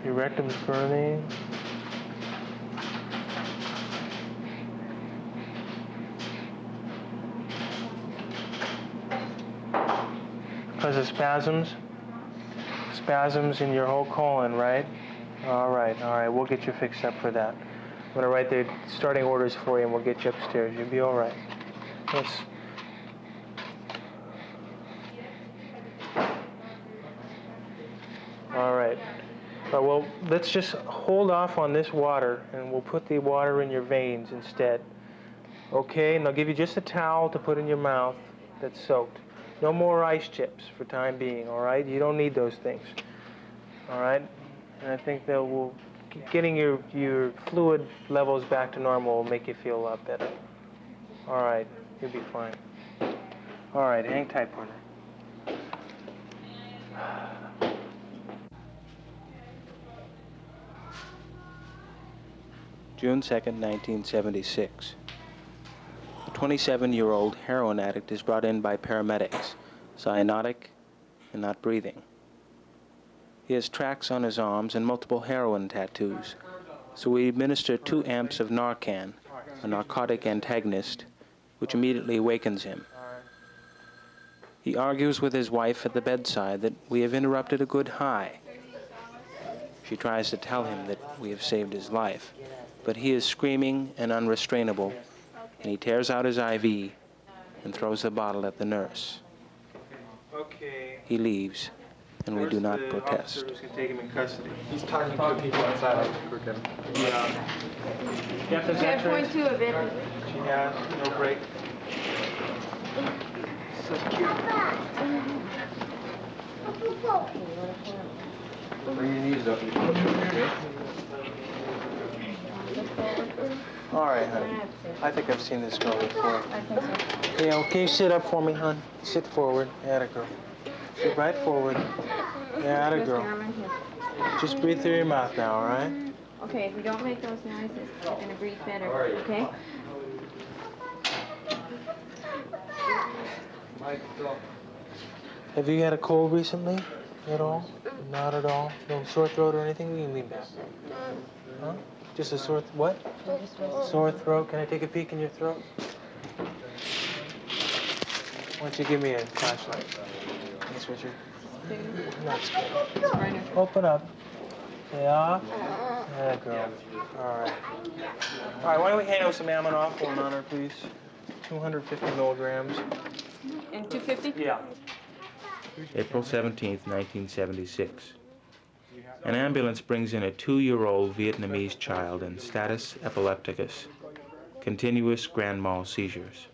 Your rectum's burning. Because of spasms? Spasms in your whole colon, right? All right, we'll get you fixed up for that. I'm gonna write the starting orders for you and we'll get you upstairs. You'll be all right. Yes. All right. Well, let's just hold off on this water and we'll put the water in your veins instead. Okay, and I'll give you just a towel to put in your mouth that's soaked. No more ice chips for time being, all right? You don't need those things, all right? And I think that will getting your fluid levels back to normal will make you feel a lot better. All right, you'll be fine. All right, hang tight, partner. June 2nd, 1976. A 27-year-old heroin addict is brought in by paramedics, cyanotic and not breathing. He has tracks on his arms and multiple heroin tattoos, so we administer 2 amps of Narcan, a narcotic antagonist, which immediately awakens him. He argues with his wife at the bedside that we have interrupted a good high. She tries to tell him that we have saved his life, but he is screaming and unrestrainable, and he tears out his IV and throws the bottle at the nurse. Okay. He leaves, and we do not protest. Who's going to take him in custody? He's talking to people inside of Crighton. Yeah. Get the veterans. 10.2 of it. She has no break. So cute. Bring your knees up. All right, honey. I think I've seen this girl before. I think so. Yeah, okay, sit up for me, hon. Sit forward. Atta girl. Sit right forward. Yeah, atta girl. Just breathe through your mouth now, all right? Okay, if we don't make those noises, you're going to breathe better, okay? Have you had a cold recently at all? Not at all? No sore throat or anything? You can lean back. Huh? Just a sore, what? Sore throat. Can I take a peek in your throat? Why don't you give me a flashlight? That's what you're... Not scared. Open up. Yeah. Yeah, girl. All right. All right, why don't we hand out some aminophylline on her, please? 250 milligrams. And 250? Yeah. April 17th, 1976. An ambulance brings in a 2-year-old Vietnamese child in status epilepticus, continuous grand mal seizures.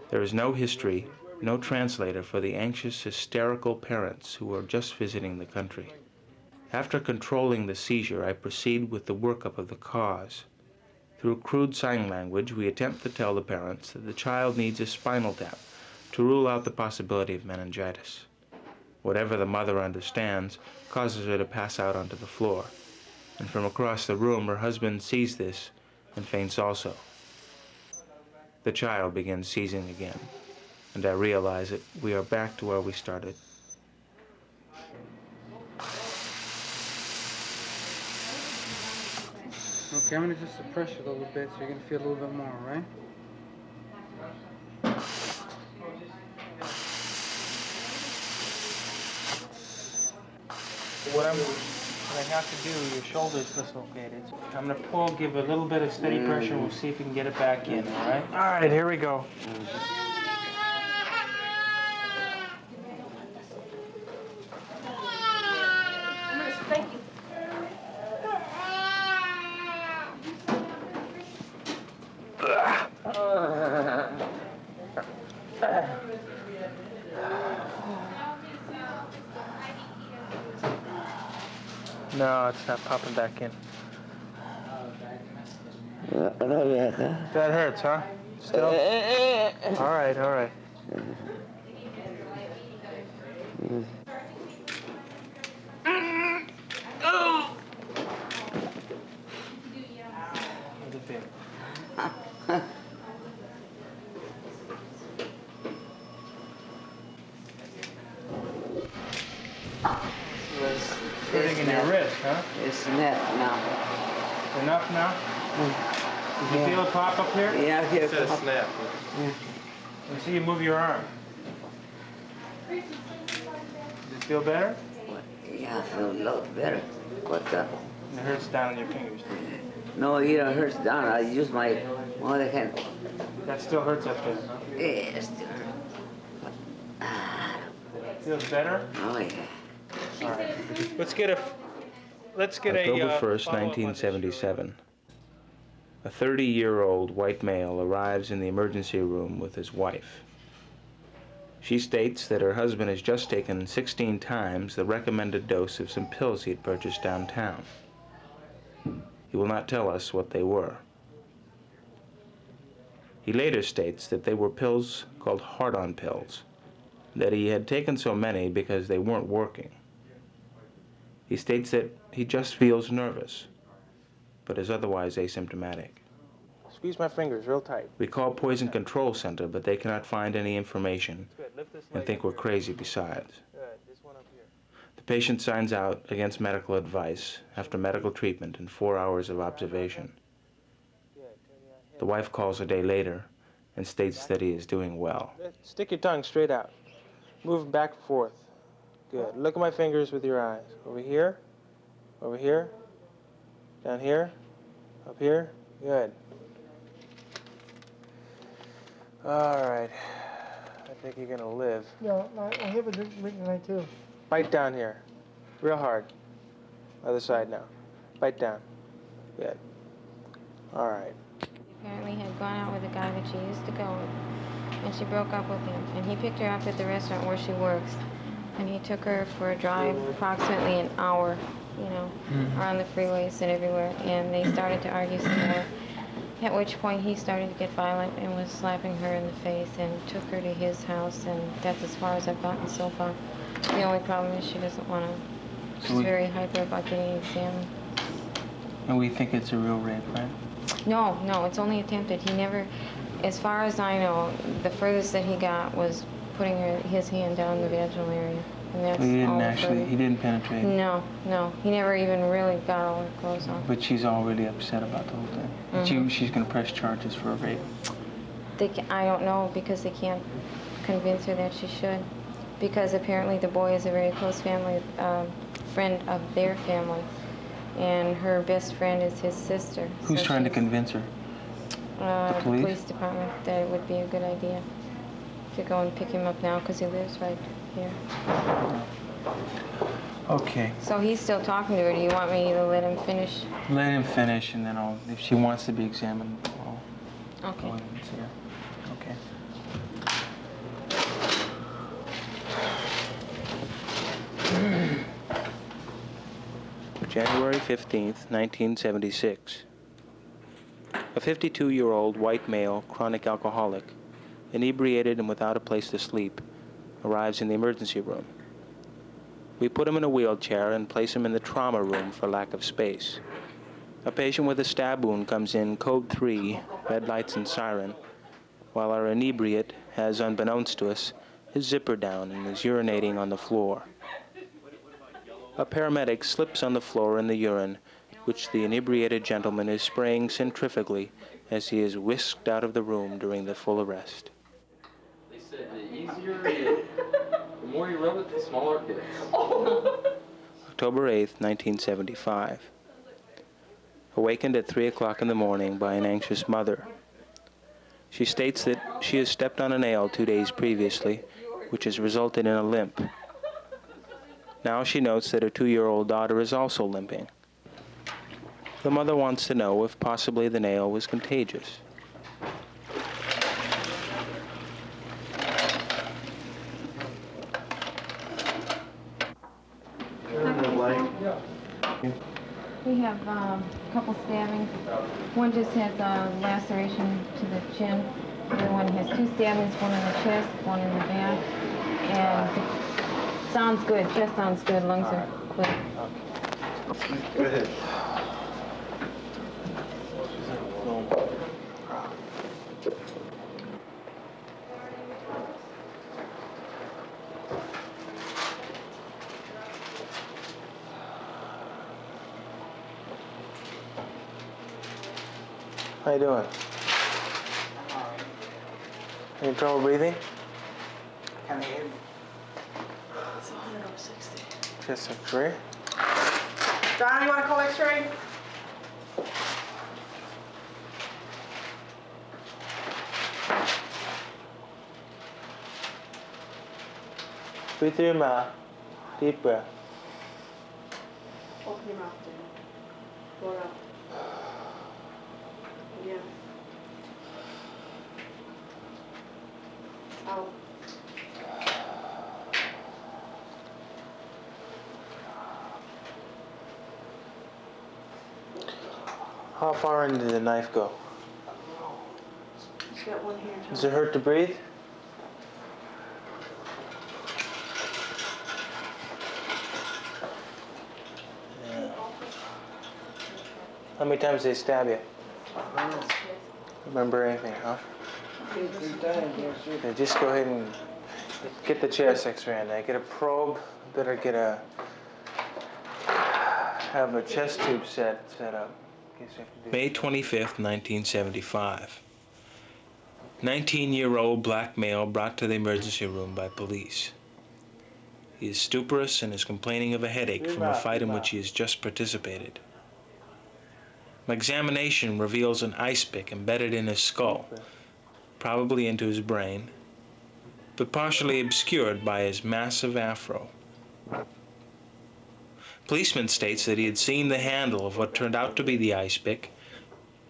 There is no history, no translator for the anxious, hysterical parents who are just visiting the country. After controlling the seizure, I proceed with the workup of the cause. Through crude sign language, we attempt to tell the parents that the child needs a spinal tap to rule out the possibility of meningitis. Whatever the mother understands causes her to pass out onto the floor, and from across the room her husband sees this and faints also. The child begins seizing again, and I realize that we are back to where we started. Okay, I'm going to just suppress you a little bit so you're going to feel a little bit more, all right? What I have to do, your shoulder's dislocated. I'm going to pull, give a little bit of steady pressure, and we'll see if we can get it back in, all right? All right, here we go. Thank you. No, it's not popping back in. That hurts, huh? Still? All right, all right. hurting in your wrist, huh? It's enough now. Enough now? Did you feel it pop up here? Yeah, here. It says snap. Yeah. Let me see you move your arm. Does it feel better? Yeah, I feel a lot better. What the? It hurts down in your fingers. No, it hurts down. I use my other hand. That still hurts up there, huh? Yeah, it still hurts. Feels better? Oh, yeah. All right. Let's get a October 1st, follow-up on this. 1977. A 30-year-old white male arrives in the emergency room with his wife. She states that her husband has just taken 16 times the recommended dose of some pills he had purchased downtown. He will not tell us what they were. He later states that they were pills called hard-on pills, that he had taken so many because they weren't working. He states that he just feels nervous, but is otherwise asymptomatic. Squeeze my fingers real tight. We call Poison Control Center, but they cannot find any information and think we're crazy besides. Good. This one up here. The patient signs out against medical advice after medical treatment and 4 hours of observation. The wife calls a day later and states that he is doing well. Stick your tongue straight out. Move back and forth. Good. Look at my fingers with your eyes. Over here. Over here. Down here. Up here. Good. All right. I think you're going to live. Yeah, I have a drink tonight too. Bite down here. Real hard. Other side now. Bite down. Good. All right. Apparently had gone out with a guy that she used to go with, and she broke up with him. And he picked her up at the restaurant where she works, and he took her for a drive, approximately an hour, you know, around the freeways and everywhere. And they started to argue some more. At which point he started to get violent and was slapping her in the face and took her to his house, and that's as far as I've gotten so far. The only problem is she doesn't want to. She's very hyper about getting examined. And we think it's a real rape, right? No, no, it's only attempted. He never, as far as I know, the furthest that he got was putting his hand down the vaginal area. And that's He didn't all actually, further. he didn't penetrate. No, no, he never even really got all her clothes on. But she's already upset about the whole thing. She's going to press charges for a rape. I don't know, because they can't convince her that she should. Because apparently the boy is a very close family friend of their family. And her best friend is his sister. Who's trying to convince her? The police? police department, that it would be a good idea to go and pick him up now, because he lives right here. Okay. So he's still talking to her. Do you want me to let him finish? Let him finish, and then if she wants to be examined, I'll Okay. go ahead and see her. Okay. January 15th, 1976. A 52-year-old white male, chronic alcoholic, inebriated and without a place to sleep, arrives in the emergency room. We put him in a wheelchair and place him in the trauma room for lack of space. A patient with a stab wound comes in code 3, red lights and siren, while our inebriate has, unbeknownst to us, his zipper down and is urinating on the floor. A paramedic slips on the floor in the urine, which the inebriated gentleman is spraying centrifugally as he is whisked out of the room during the full arrest. They said the easier it is, the more you rub it, the smaller it gets. October 8th, 1975. Awakened at 3 o'clock in the morning by an anxious mother. She states that she has stepped on a nail 2 days previously, which has resulted in a limp. Now she notes that her 2-year-old daughter is also limping. The mother wants to know if possibly the nail was contagious. We have a couple stabbings. One just has a laceration to the chin. The other one has 2 stabbings, one in the chest, one in the back. And sounds good. Chest sounds good. Lungs are clear. Go ahead. How you doing? Any trouble breathing? Can you hear me? It's 160. Chest X-ray. Don, you want to call X-ray? Breathe through your mouth. Deep breath. Open your mouth, Dan. Blow it up. Again. Out. How far in did the knife go? Just got one here. Does it hurt to breathe? Yeah. How many times did they stab you? Remember anything, huh? 3 times, yes, sir. Yeah, just go ahead and get the chest X-ray in there. Get a probe. Better get a have a chest tube set up. In case you have to do May 25th, 1975. 19-year-old black male brought to the emergency room by police. He is stuporous and is complaining of a headache from a fight in which he has just participated. An examination reveals an ice pick embedded in his skull, probably into his brain, but partially obscured by his massive afro. Policeman states that he had seen the handle of what turned out to be the ice pick,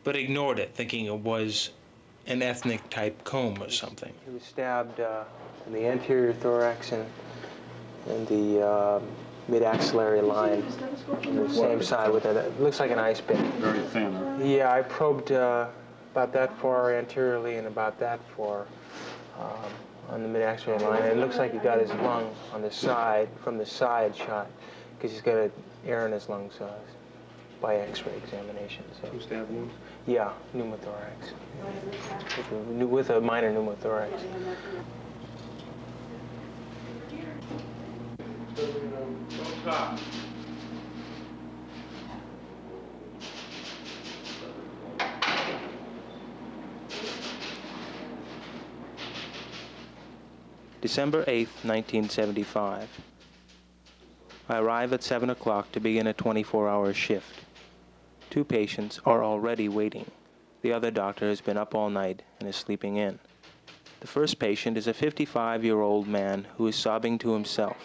but ignored it, thinking it was an ethnic-type comb or something. He was stabbed in the anterior thorax and the mid-axillary line on the same side with it. It looks like an ice pick. Very thin, huh? Yeah, I probed about that far anteriorly and about that far on the mid-axillary line. And it looks like he got his lung on the side, from the side shot, because he's got an air in his lungs by X-ray examination. So. Two stab wounds? Yeah, pneumothorax. With a minor pneumothorax. December 8th, 1975. I arrive at 7 o'clock to begin a 24-hour shift. 2 patients are already waiting. The other doctor has been up all night and is sleeping in. The first patient is a 55-year-old man who is sobbing to himself.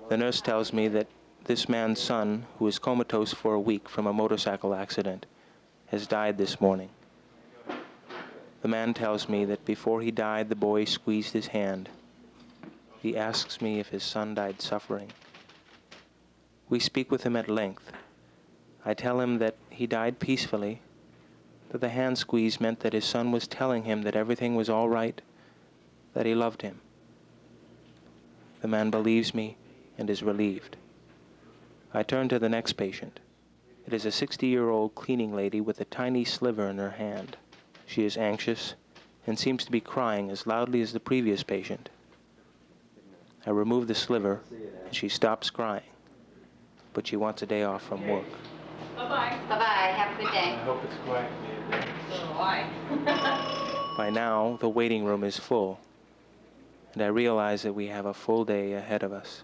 The nurse tells me that this man's son, who is comatose for a week from a motorcycle accident, has died this morning. The man tells me that before he died, the boy squeezed his hand. He asks me if his son died suffering. We speak with him at length. I tell him that he died peacefully, that the hand squeeze meant that his son was telling him that everything was all right, that he loved him. The man believes me and is relieved. I turn to the next patient. It is a 60-year-old cleaning lady with a tiny sliver in her hand. She is anxious and seems to be crying as loudly as the previous patient. I remove the sliver, and she stops crying, but she wants a day off from work. Bye-bye. Bye-bye. Have a good day. I hope it's quiet. So do I. By now, the waiting room is full, and I realize that we have a full day ahead of us.